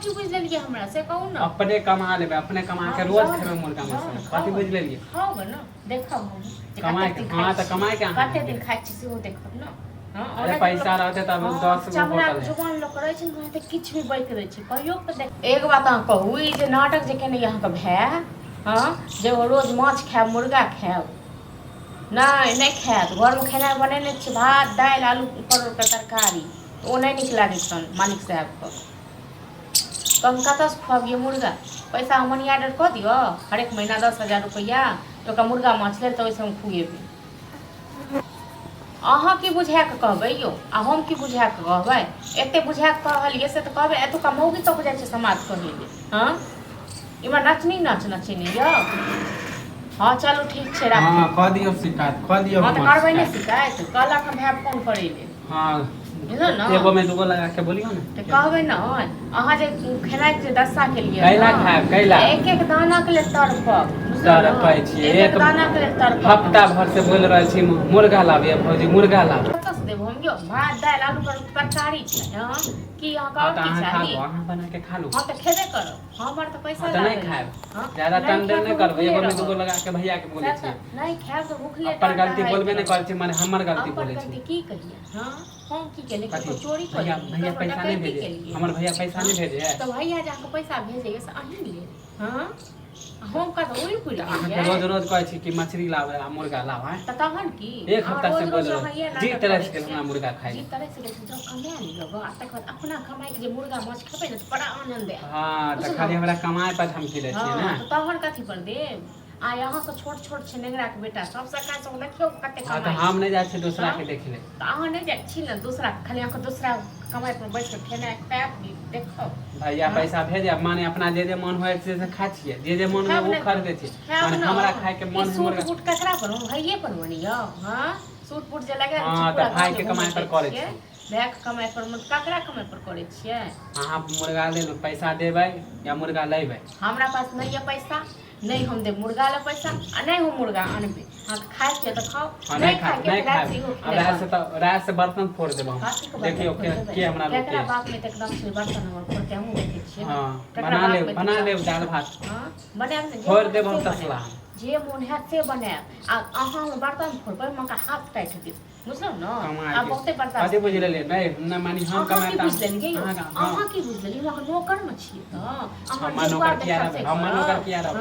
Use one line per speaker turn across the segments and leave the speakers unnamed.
की बुझ लेलिए हमरा से कहू ना
अपने कमा लेबे अपने कमा के रोज खेबे मुर्गा मछली कथि बुझ लेलिए
खाओगे ना देखब हम
कमाए के हां त कमाए के
कते दिन खाइ छी सेहो देखब ना हां
अरे पैसा रहते तब 10 गो होटल
जुबान लोग करे छै वहां त किछ भी बैठ दै छै कहियो त देख एक बात अहाँ कहू ई जे नाटक जे केने अहाँ के भै हां जे रोज माछ खाएब मुर्गा खाएब नहीं खाएत घर में खेनाइ बनेने छी भात दाल आलू परोर के तरकारी ओ नहीं निक लागे छन मालिक साहब को तो हम कत से खुआबिए मुर्गा पैसा हम मनी ऑर्डर कर दियो हर एक महीना 10,000 रुपया तो का मुर्गा माछ ले तो वैसे हम खुएबे अहाँ की बुझा के कहबै यो आ हम की बुझा के कहबै एते बुझा के कहलिए से तो कहबै एतुका मौगी तो बुझाइ छै समाज कहले हां इमा नचनी नचनी यो हां चलो ठीक छै राख
हां कह दियो शिकायत कह दियो
हां त करबै नै शिकायत कल हम भाय फोन करैले
हां
बुझल न
एगो में दूगो लगा के बोलियो ना
त कहबै न अहाँ जे खेनाइ जे दस्ता के लिए
कैला खाब कैला
एक एक दाना के लिए तड़पब
तड़पै छी
एक दाना के लिए तड़पब
हफ्ता भर से बोल रहल छी मुर्गा लाबिए भौजी मुर्गा लाब
कतऽ से देब हम यो भात दाल आलू पर तरकारी छै हां की अहाँ का की चाही
अहाँ बना के खा लो
हम त खेबे करब हमर त पैसा
त नहीं खाब ज्यादा टंडर नहीं करबै एगो में दूगो लगा के भैया के बोलै छी
नहीं खाब त भूखले
अपन गलती बोलबे नहीं करै छी माने हमर गलती बोलै छी
की कहिए हां हम की केले कि चोरी कर
भैया पैसा नहीं भेजे हमर भैया पैसा नहीं भेजे
तो भैया जाके पैसा भेजे से अहीं लिए हां हम का तो ओई पुरी
अहाँ रोज रोज कहै छी कि मछली लावे आ मुर्गा लावे
त तहन की
एक हफ्ता से बोल जी तरह से हमरा मुर्गा खाइ
जी तरह से जो कमा लियो बा तक अपना कमाई के जे मुर्गा माछ खेबै न बड़ा आनंद है
हां त खाली हमरा कमाए पर हम खिलै छी ना
तहन कथि पर देब आ यहाँ से छोट छोट छै नेगरा के बेटा सब सरकार सब देखियो कते कमाई
त हम नहीं जाय छी दूसरा के देख ले
त अहाँ नहीं जाय छी न दूसरा खाली अहाँ दूसरा कमाई पर बैठ के खेनाइ खाएब देखो
भैया पैसा भेजे माने अपना जे मन होय से खा छिए जे मन में वो खरीदे छी माने हमरा खाए के मन है मुर्गा
सूट ककरा पर भैये पर बनियो हां सूट बूट जे लगा
हां त भाई के कमाई पर करे छी
बैक कमाई पर मत ककरा कमाई पर करे छिए
अहाँ मुर्गा ले लो पैसा देबै या मुर्गा लेबै
हमरा पास नहीं है पैसा नहीं हम दे मुर्गा ले पैसा आ नहीं हम मुर्गा आनबे हां खाए के तो खाओ
नहीं खाए अब रात से बर्तन फोड़ देब हम देखियो के हमरा लोग
एकरा बाप में त एकदम से बर्तन हमर फोड़ के हम देखे छिए
हां बना ले दाल भात
हां बनाब से
फोड़ देब हम तसला
जे मन है से बनाब आ अहाँ बर्तन फोड़बै मका हाथ काट देब बुझलो न आ बहुते बर्तन
कथि बुझ लेले नहीं न मानी हम कमाता
अहाँ की बुझ लेली हम नौकर में छी त
हम नौकर किया रहब हम नौकर किया रहब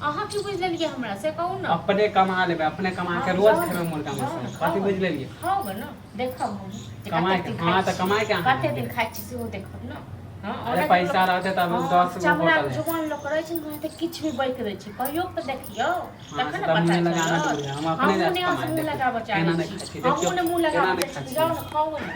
अहाँ की बुझ लेलिए हमरा से कहू ना
अपने कमा लेबे अपने कमा के रोज खेबे मुर्गा मछली कथि बुझ लेलिए
खाओगे ना देखब हम
कमाए के हां त कमाए के
कते दिन खाइ छी सेहो देखब ना
अरे पैसा रहते तब 10 गो होटल
जुबान लोग करे छै वहां त किछ भी बैठ दै छै कहियो त देखियो तखन
पता चलत हम अपने
लगाबो चाहे छी हम मुंह लगाबो चाहे छी जाओ ना खाओ ना